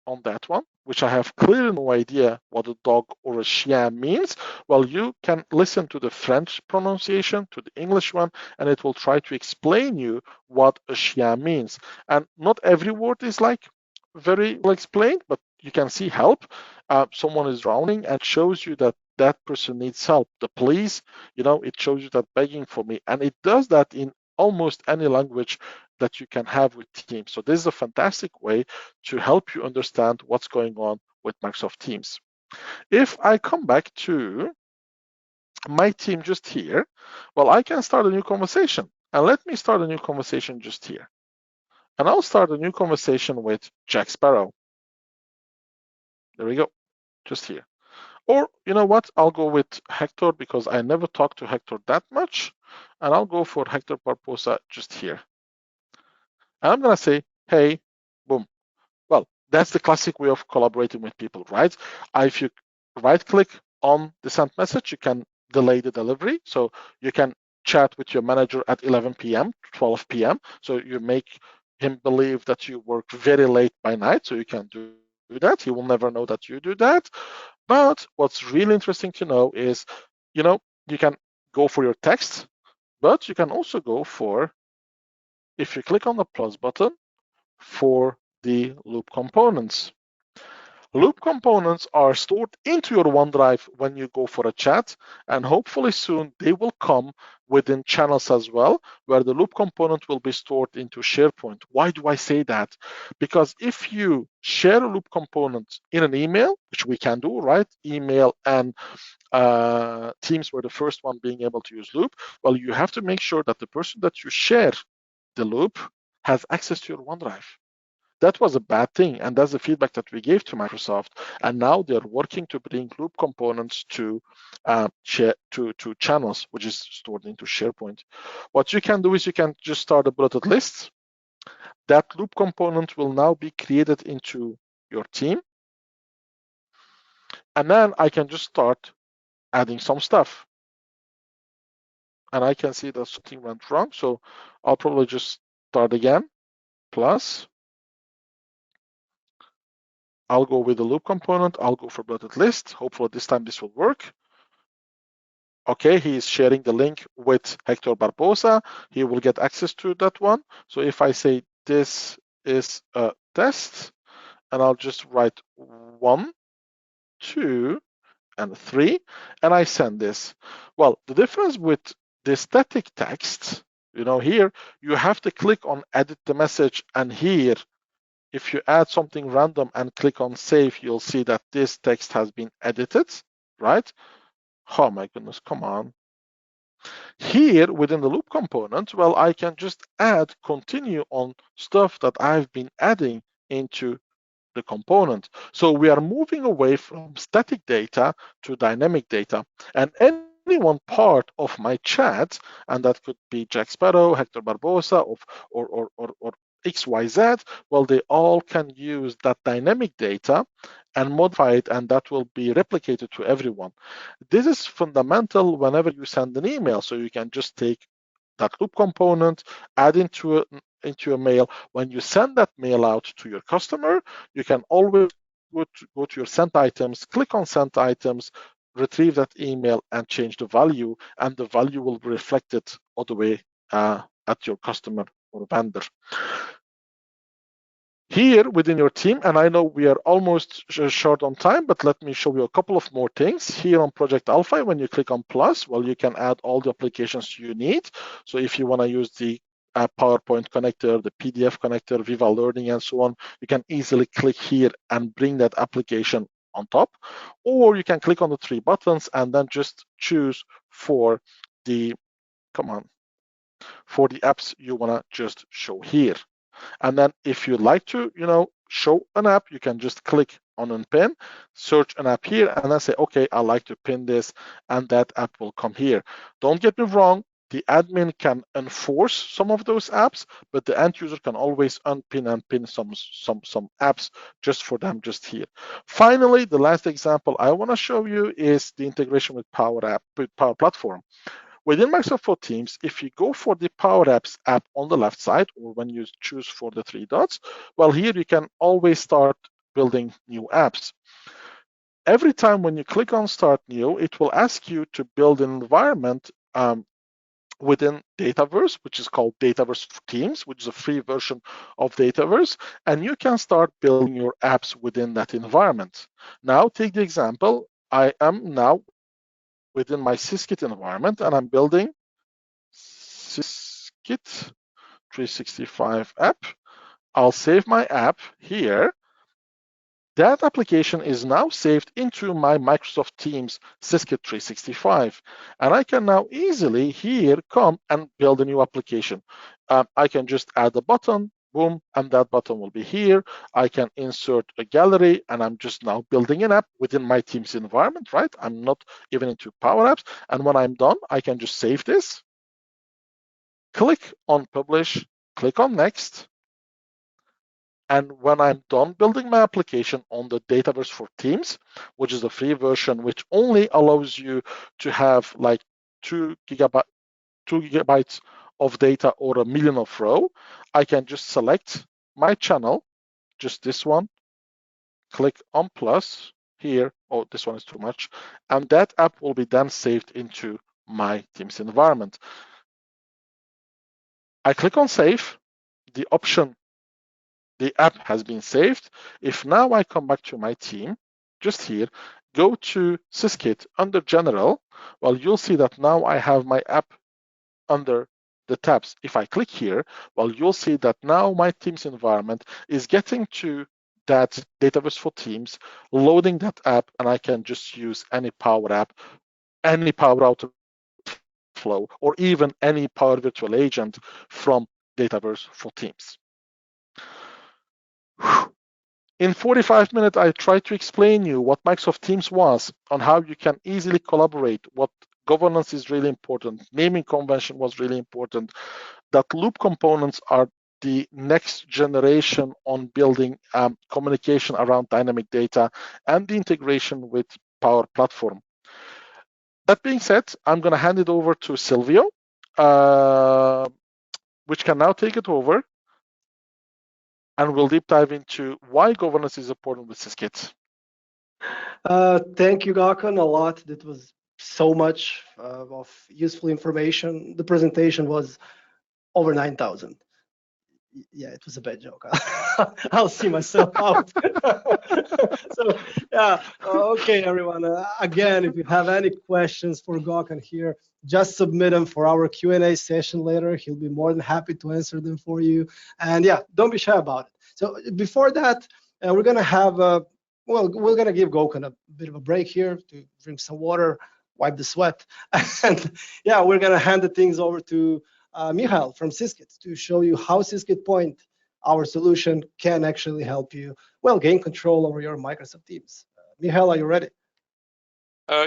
on that one, which I have clearly no idea what a dog or a chien means, well, you can listen to the French pronunciation, to the English one, and it will try to explain you what a chien means. And not every word is like very well explained, but you can see help. Someone is drowning and shows you that that person needs help. The police, it shows you that begging for me. And it does that in almost any language that you can have with Teams. So this is a fantastic way to help you understand what's going on with Microsoft Teams. If I come back to my team just here, well, I can start a new conversation. And let me start a new conversation just here. And I'll start a new conversation with Jack Sparrow. There we go, just here. Or you know what, I'll go with Hector because I never talked to Hector that much. And I'll go for Hector Barbosa just here. And I'm going to say, hey, boom. Well, that's the classic way of collaborating with people, right? If you right click on the sent message, you can delay the delivery. So you can chat with your manager at 11 p.m., 12 p.m. So you make him believe that you work very late by night. So you can do that. He will never know that you do that. But what's really interesting to know is, you can go for your text, but you can also go for, if you click on the plus button, for the loop components. Loop components are stored into your OneDrive when you go for a chat, and hopefully soon they will come within channels as well, where the loop component will be stored into SharePoint. Why do I say that? Because if you share a loop component in an email, which we can do, right? Email and Teams were the first one being able to use loop. Well, you have to make sure that the person that you share the loop has access to your OneDrive. That was a bad thing, and that's the feedback that we gave to Microsoft. And now they're working to bring loop components to channels, which is stored into SharePoint. What you can do is you can just start a bulleted list. That loop component will now be created into your team. And then I can just start adding some stuff. And I can see that something went wrong. So I'll probably just start again, plus. I'll go with the loop component. I'll go for bulleted list. Hopefully this time this will work. Okay, he is sharing the link with Hector Barbosa. He will get access to that one. So if I say this is a test, and I'll just write 1, 2, and 3, and I send this. Well, the difference with the static text, here you have to click on edit the message, and here if you add something random and click on save, you'll see that this text has been edited, right? Oh my goodness, come on. Here within the loop component, well, I can just continue on stuff that I've been adding into the component. So we are moving away from static data to dynamic data. And any one part of my chat, and that could be Jack Sparrow, Hector Barbosa, or XYZ, well, they all can use that dynamic data and modify it, and that will be replicated to everyone. This is fundamental whenever you send an email. So you can just take that loop component, add into a mail. When you send that mail out to your customer, you can always go to your sent items, click on sent items, retrieve that email and change the value, and the value will be reflected all the way at your customer or vendor. Here within your team, and I know we are almost short on time, but let me show you a couple of more things. Here on Project Alpha, when you click on plus, well, you can add all the applications you need. So if you want to use the PowerPoint connector, the PDF connector, Viva Learning, and so on, you can easily click here and bring that application on top. Or you can click on the three buttons and then just choose for the, for the apps you want to just show here. And then if you like to, show an app, you can just click on unpin, search an app here, and then say, okay, I like to pin this, and that app will come here. Don't get me wrong, the admin can enforce some of those apps, but the end user can always unpin and pin some apps just for them just here. Finally, the last example I want to show you is the integration with Power Platform. Within Microsoft Teams, if you go for the Power Apps app on the left side, or when you choose for the three dots, well, here you can always start building new apps. Every time when you click on Start New, it will ask you to build an environment within Dataverse, which is called Dataverse for Teams, which is a free version of Dataverse, and you can start building your apps within that environment. Now, take the example. I am now within my Syskit environment, and I'm building Syskit 365 app. I'll save my app here. That application is now saved into my Microsoft Teams Syskit 365. And I can now easily here come and build a new application. I can just add a button, boom, and that button will be here. I can insert a gallery, and I'm just now building an app within my Teams environment, right? I'm not even into Power Apps. And when I'm done, I can just save this, click on Publish, click on Next. And when I'm done building my application on the Dataverse for Teams, which is a free version, which only allows you to have like 2 gigabytes of data or 1 million of row, I can just select my channel, just this one, click on plus here. Oh, this one is too much. And that app will be then saved into my Teams environment. I click on save, the app has been saved. If now I come back to my team, just here, go to Syskit under General, well, you'll see that now I have my app under the tabs. If I click here, well, you'll see that now my Teams environment is getting to that Dataverse for Teams, loading that app, and I can just use any Power App, any Power Automate flow, or even any Power Virtual Agent from Dataverse for Teams. In 45 minutes, I tried to explain you what Microsoft Teams was, on how you can easily collaborate, what governance is really important, naming convention was really important, that loop components are the next generation on building communication around dynamic data, and the integration with Power Platform. That being said, I'm going to hand it over to Silvio, which can now take it over, and we'll deep dive into why governance is important with Syskit. Thank you, Gokan, a lot. That was so much of useful information. The presentation was over 9,000. Yeah, it was a bad joke. I'll see myself out. So yeah, okay, everyone. Again, if you have any questions for Gokan here, just submit them for our Q&A session later. He'll be more than happy to answer them for you. And yeah, don't be shy about it. So before that, we're gonna have we're gonna give Gokan a bit of a break here to drink some water, wipe the sweat, and yeah, we're gonna hand the things over to Michael from Syskit to show you how Syskit Point, our solution, can actually help you, well, gain control over your Microsoft Teams. Michael, are you ready?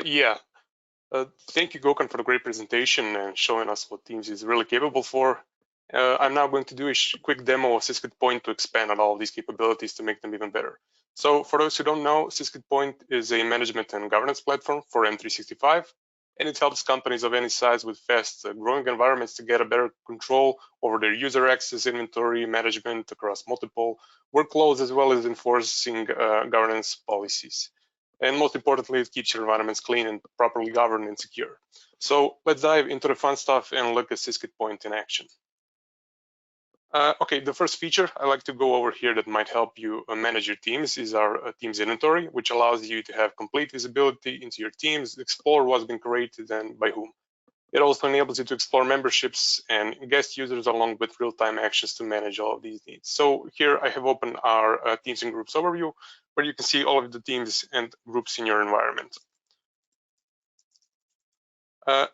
Yeah. Thank you, Gokan, for the great presentation and showing us what Teams is really capable for. I'm now going to do a quick demo of Syskit Point to expand on all of these capabilities to make them even better. So for those who don't know, Syskit Point is a management and governance platform for M365, and it helps companies of any size with fast growing environments to get a better control over their user access, inventory management across multiple workloads, as well as enforcing governance policies. And most importantly, it keeps your environments clean and properly governed and secure. So let's dive into the fun stuff and look at Syskit Point in action. Okay, the first feature I like to go over here that might help you manage your teams is our Teams inventory, which allows you to have complete visibility into your teams, explore what's been created and by whom. It also enables you to explore memberships and guest users along with real-time actions to manage all of these needs. So here I have opened our Teams and Groups overview, where you can see all of the teams and groups in your environment.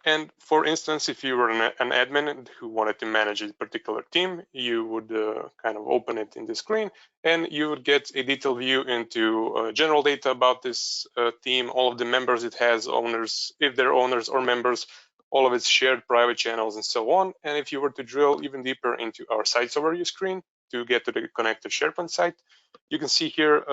And for instance, if you were an admin who wanted to manage a particular team, you would kind of open it in the screen and you would get a detailed view into general data about this team, all of the members it has, owners, if they're owners or members, all of its shared private channels and so on. And if you were to drill even deeper into our sites overview screen to get to the connected SharePoint site, you can see here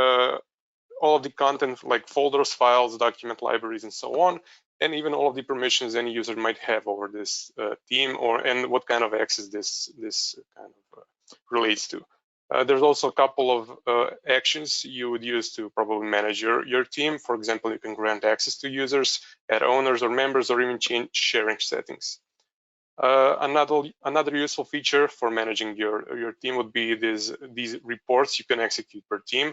all of the content like folders, files, document libraries, and so on, and even all of the permissions any user might have over this team, and what kind of access this kind of relates to. There's also a couple of actions you would use to probably manage your team. For example, you can grant access to users, add owners or members, or even change sharing settings. Another useful feature for managing your team would be these reports you can execute per team.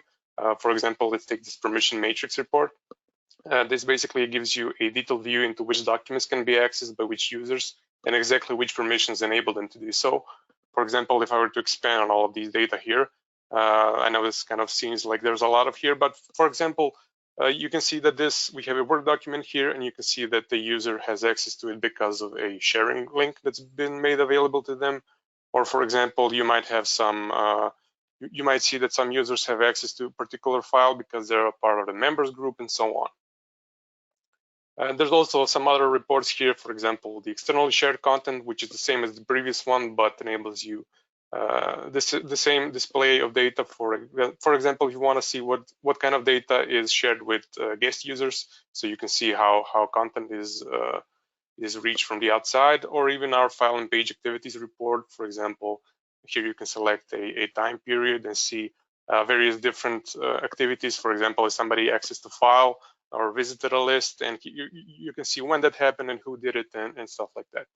For example, let's take this permission matrix report. This basically gives you a detailed view into which documents can be accessed by which users and exactly which permissions enable them to do so. For example, if I were to expand on all of these data here, I know this kind of seems like there's a lot of here, but for example, you can see that we have a Word document here, and you can see that the user has access to it because of a sharing link that's been made available to them. Or for example, you might have you might see that some users have access to a particular file because they're a part of the members group and so on. And there's also some other reports here, for example, the externally shared content, which is the same as the previous one, but enables you the same display of data. For example, if you want to see what kind of data is shared with guest users, so you can see how content is reached from the outside, or even our file and page activities report. For example, here you can select a time period and see various different activities. For example, if somebody accessed the file or visited a list, and you can see when that happened and who did it and stuff like that.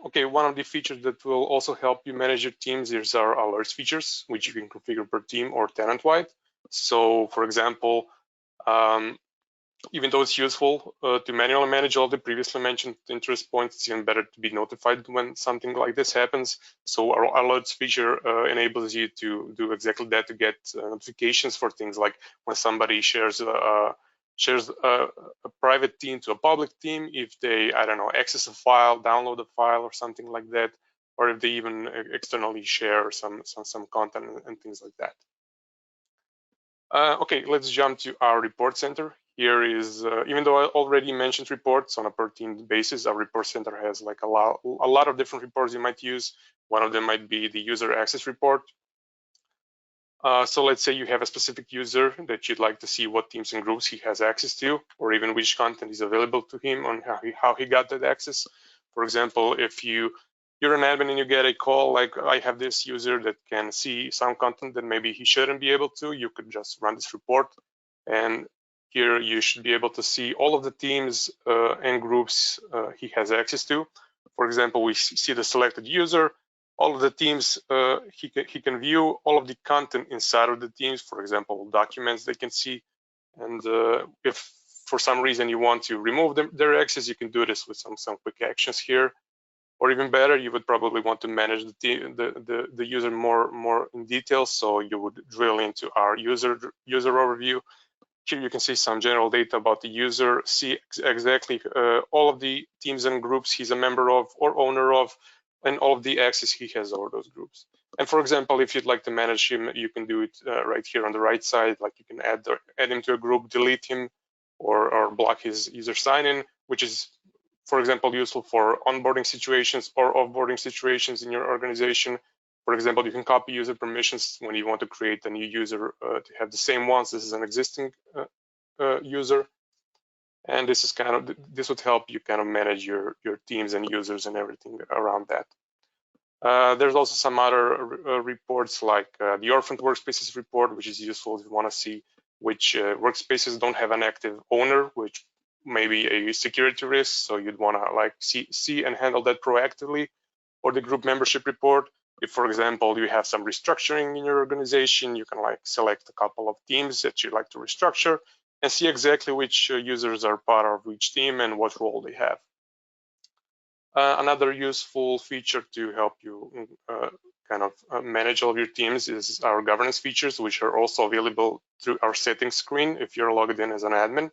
Okay, one of the features that will also help you manage your teams is our alerts features, which you can configure per team or tenant-wide. So, for example, even though it's useful to manually manage all the previously mentioned interest points, it's even better to be notified when something like this happens. So our alerts feature enables you to do exactly that, to get notifications for things like when somebody shares a private team to a public team, if they, I don't know, access a file, download a file or something like that, or if they even externally share some content and things like that. Okay, let's jump to our report center. Here is, even though I already mentioned reports on a per team basis, our report center has like a lot of different reports you might use. One of them might be the user access report. So let's say you have a specific user that you'd like to see what teams and groups he has access to, or even which content is available to him on how he got that access. For example, if you're an admin and you get a call like, I have this user that can see some content that maybe he shouldn't be able to, you could just run this report, and here you should be able to see all of the teams and groups he has access to. For example, we see the selected user, all of the teams he can view, all of the content inside of the teams, for example, documents they can see. And if for some reason you want to remove their access, you can do this with some quick actions here. Or even better, you would probably want to manage the user more in detail. So you would drill into our user overview. Here you can see some general data about the user, see exactly all of the teams and groups he's a member of or owner of, and all of the access he has over those groups. And for example, if you'd like to manage him, you can do it right here on the right side. Like you can add him to a group, delete him, or block his user sign-in, which is, for example, useful for onboarding situations or offboarding situations in your organization. For example, you can copy user permissions when you want to create a new user to have the same ones. This is an existing user, and this would help you kind of manage your teams and users and everything around that. There's also some other reports like the orphaned workspaces report, which is useful if you want to see which workspaces don't have an active owner, which may be a security risk. So you'd want to like see and handle that proactively. or the group membership report. If, for example, you have some restructuring in your organization, you can like select a couple of teams that you'd like to restructure and see exactly which users are part of each team and what role they have. Another useful feature to help you manage all of your teams is our governance features, which are also available through our settings screen if you're logged in as an admin.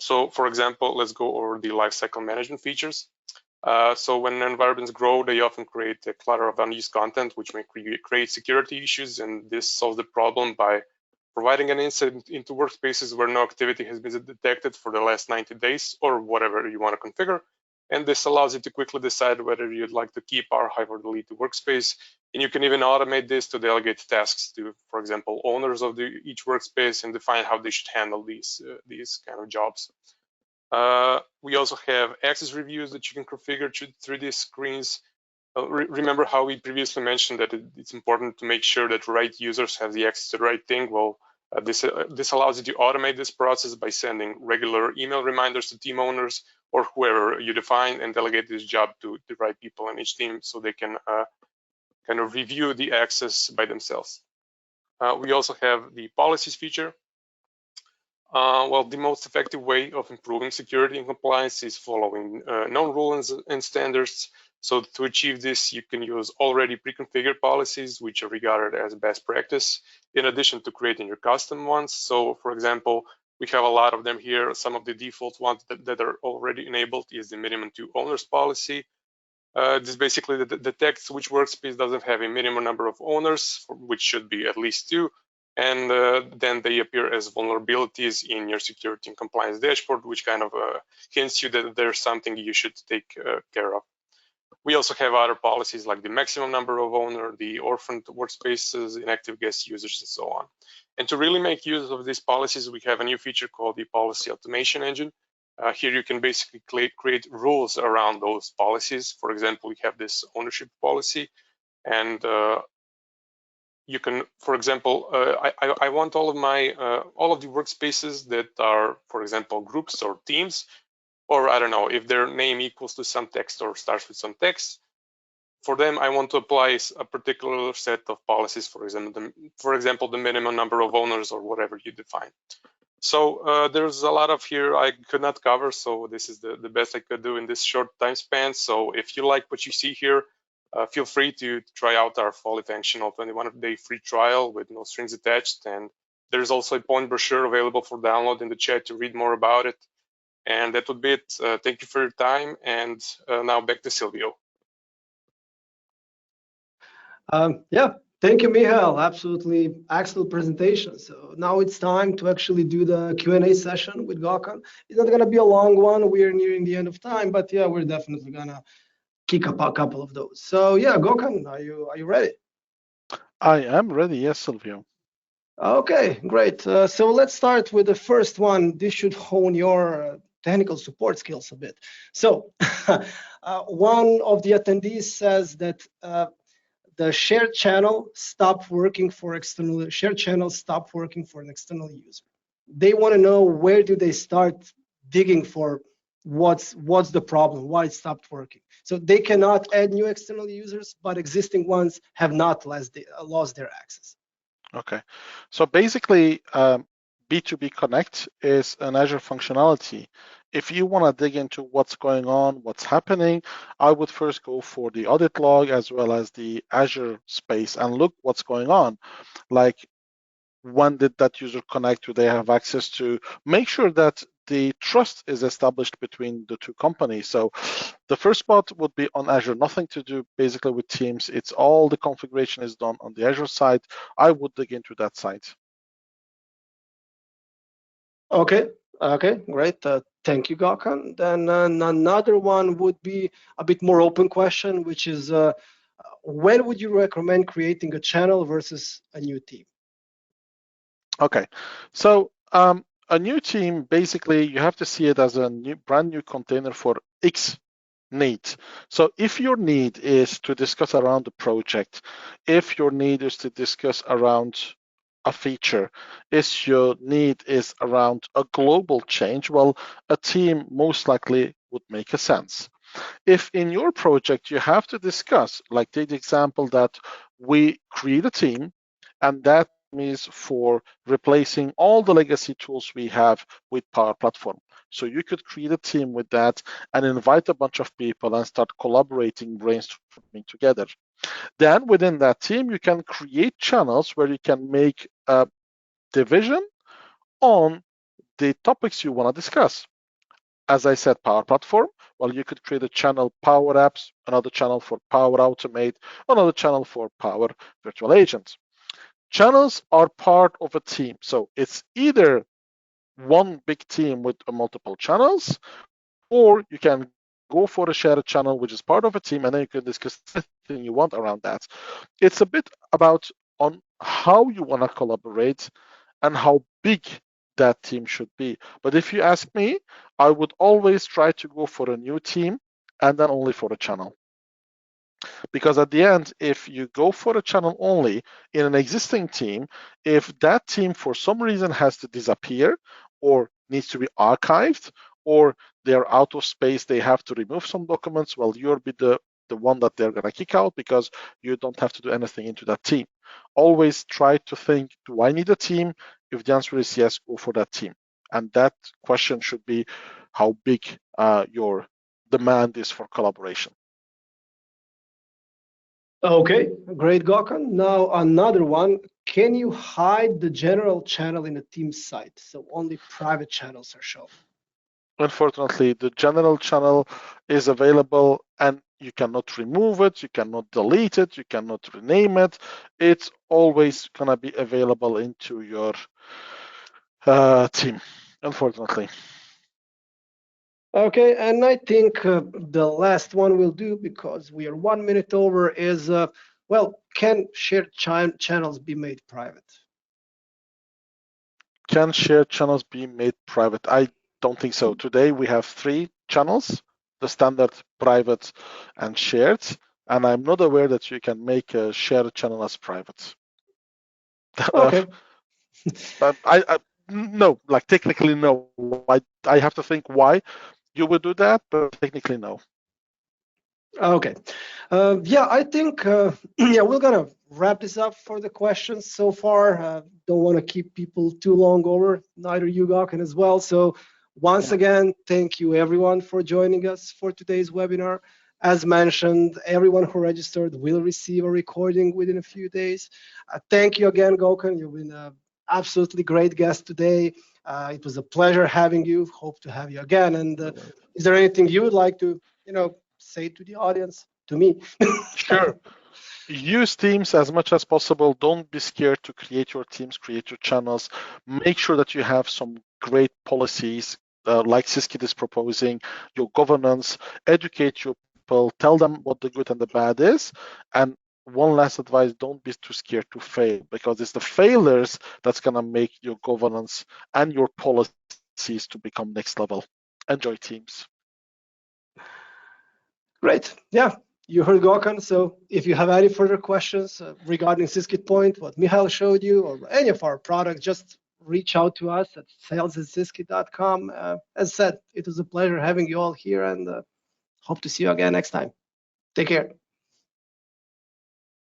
So, for example, let's go over the lifecycle management features. So when environments grow, they often create a clutter of unused content, which may create security issues, and this solves the problem by providing an insight into workspaces where no activity has been detected for the last 90 days or whatever you want to configure. And this allows you to quickly decide whether you'd like to keep, archive, or delete the workspace. And you can even automate this to delegate tasks to, for example, owners of each workspace and define how they should handle these kind of jobs. We also have access reviews that you can configure through these screens. Remember how we previously mentioned that it's important to make sure that right users have the access to the right thing? Well, this allows you to automate this process by sending regular email reminders to team owners or whoever you define and delegate this job to the right people in each team so they can kind of review the access by themselves. We also have the policies feature. Well, the most effective way of improving security and compliance is following known rules and standards. So to achieve this, you can use already pre-configured policies, which are regarded as best practice, in addition to creating your custom ones. So, for example, we have a lot of them here. Some of the default ones that are already enabled is the minimum 2 owners policy. This basically detects which workspace doesn't have a minimum number of owners, which should be at least 2. And then they appear as vulnerabilities in your security and compliance dashboard, which kind of hints you that there's something you should take care of. We also have other policies like the maximum number of owner, the orphaned workspaces, inactive guest users, and so on. And to really make use of these policies, we have a new feature called the policy automation engine. Here you can basically create rules around those policies. For example, we have this ownership policy, and you can, for example, I want all of the workspaces that are, for example, groups or teams, or I don't know, if their name equals to some text or starts with some text. For them, I want to apply a particular set of policies, for example, the minimum number of owners or whatever you define. So there's a lot of here I could not cover, so this is the best I could do in this short time span. So if you like what you see here, feel free to try out our fully functional 21-day free trial with no strings attached. And there's also a point brochure available for download in the chat to read more about it. And that would be it. Thank you for your time. And now back to Silvio. Yeah, thank you, Michael. Absolutely excellent presentation. So now it's time to actually do the Q&A session with Gokan. It's not going to be a long one. We're nearing the end of time, but yeah, we're definitely going to kick up a couple of those. So yeah, Gokan, are you ready? I am ready, yes, Silvio. Okay, great. So let's start with the first one. This should hone your technical support skills a bit. So one of the attendees says that the shared channel stopped working for external, shared channels stopped working for an external user. They want to know, where do they start digging for what's the problem, why it stopped working. So they cannot add new external users, but existing ones have not lost their access. Okay, so basically, B2B Connect is an Azure functionality. If you want to dig into what's going on, what's happening, I would first go for the audit log as well as the Azure space and look what's going on. Like, when did that user connect? Do they have access to? Make sure that the trust is established between the two companies. So the first spot would be on Azure, nothing to do basically with Teams. It's all the configuration is done on the Azure side. I would dig into that side. Okay, great. Thank you, Gokan. Then another one would be a bit more open question, which is when would you recommend creating a channel versus a new team? Okay, so a new team, basically, you have to see it as a brand new container for X need. So if your need is to discuss around the project, if your need is to discuss around a feature, if your need is around a global change, well, a team most likely would make a sense. If in your project you have to discuss, like take the example that we create a team, and that is for replacing all the legacy tools we have with Power Platform. So you could create a team with that and invite a bunch of people and start collaborating, brainstorming together. Then within that team, you can create channels where you can make a division on the topics you want to discuss. As I said, Power Platform, well, you could create a channel Power Apps, another channel for Power Automate, another channel for Power Virtual Agents. Channels are part of a team. So it's either one big team with multiple channels, or you can go for a shared channel, which is part of a team, and then you can discuss anything you want around that. It's a bit about on how you want to collaborate and how big that team should be. But if you ask me, I would always try to go for a new team and then only for a channel. Because at the end, if you go for a channel only in an existing team, if that team for some reason has to disappear or needs to be archived, or they're out of space, they have to remove some documents, well, you'll be the one that they're going to kick out because you don't have to do anything into that team. Always try to think, do I need a team? If the answer is yes, go for that team. And that question should be how big your demand is for collaboration. Okay, great, Gokan. Now another one. Can you hide the general channel in a team site so only private channels are shown? Unfortunately, the general channel is available and you cannot remove it, you cannot delete it, you cannot rename it. It's always going to be available into your team, unfortunately. Okay, and I think the last one we'll do, because we are 1 minute over, is, well, can shared channels be made private? Can shared channels be made private? I don't think so. Today we have 3 channels, the standard, private, and shared, and I'm not aware that you can make a shared channel as private. Okay. No, like technically no. I have to think why you would do that, but technically no. Okay. Yeah, I think, yeah, we're going to wrap this up for the questions so far. Don't want to keep people too long over, neither you, Gokan, as well. So once again, thank you everyone for joining us for today's webinar. As mentioned, everyone who registered will receive a recording within a few days. Thank you again, Gokan. You've been an absolutely great guest today. It was a pleasure having you. Hope to have you again. And is there anything you would like to, say to the audience, to me? Sure. Use Teams as much as possible. Don't be scared to create your teams, create your channels. Make sure that you have some great policies like Syskit is proposing, your governance, educate your people, tell them what the good and the bad is. And one last advice, don't be too scared to fail, because it's the failures that's going to make your governance and your policies to become next level. Enjoy Teams. Great. Yeah, you heard Gokan. So if you have any further questions regarding Syskit Point, what Michal showed you, or any of our products, just reach out to us at sales@syskit.com. As said, it was a pleasure having you all here, and hope to see you again next time. Take care.